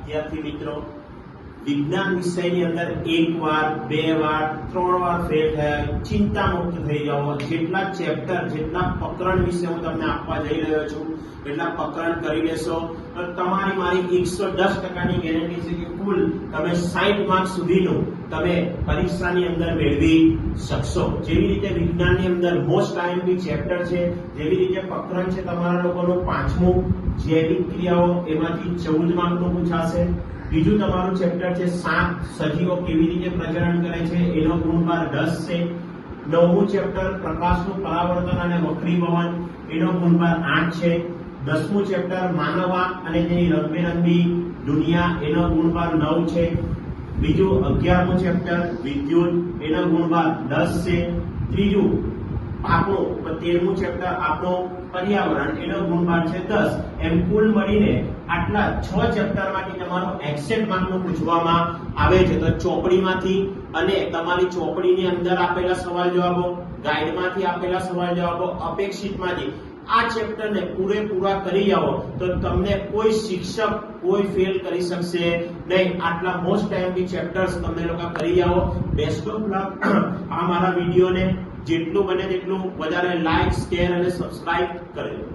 વિદ્યાર્થી મિત્રો, વિજ્ઞાન વિષયની અંદર એક વાર, બે વાર, 3 વાર ફેલ થયા, ચિંતા મુક્ત થઈ જાઓ. જેટલા ચેપ્ટર, જેટલા પ્રકરણ વિશે હું તમને આપવા જઈ રહ્યો છું એટલા પ્રકરણ કરી લેશો તો તમારી મારી 110% ગેરંટી છે કે કુલ તમે 60 માર્ક સુધીનું તમે પરીક્ષાની અંદર મેળવી શકશો. જેવી રીતે વિજ્ઞાનની અંદર મોસ્ટ આઈએમપી ચેપ્ટર છે, જેવી રીતે પ્રકરણ છે તમારા લોકોનું 5મું જૈવિક ક્રિયાઓ, એમાંથી 14 માર્કનું પૂછાશે. બીજું તમારું ચેપ્ટર છે 7 સજીવો કેવી રીતે પ્રજનન કરે છે, એનો ગુણભાર 10 છે. 9મું ચેપ્ટર પ્રકાશનું પરાવર્તન અને વક્રીભવન, એનો ગુણભાર 8 છે. 10મું ચેપ્ટર માનવ આંખ અને તેની રંગબેરંગી દુનિયા, એનો ગુણભાર 9 છે. બીજું 11મું ચેપ્ટર વિદ્યુત, એનો ગુણભાર 10 છે. ત્રીજું આપણું 13મું ચેપ્ટર આપણું પર્યાવરણ, એનો ગુણભાર છે 10. એમ કુલ મળીને આટલા 6 ચેપ્ટરમાંથી તમારું એક્સેપ્ટ માર્કનું પૂછવામાં આવે છે. તો ચોપડીમાંથી અને તમારી ચોપડીની અંદર આપેલા સવાલ જવાબો, ગાઈડમાંથી આપેલા સવાલ જવાબો, અપેક્ષિતમાંથી આ ચેપ્ટરને પૂરેપૂરા કરી જાઓ તો તમને કોઈ શિક્ષક કોઈ ફેલ કરી શકશે નહીં. આટલા મોસ્ટ આઈએમપી ચેપ્ટર્સ તમે લોકો કરી જાઓ. Best of luck. આ મારા વિડીયોને જેટલું બને તેટલું વધારે લાઈક, શેર અને સબસ્ક્રાઇબ કરજો.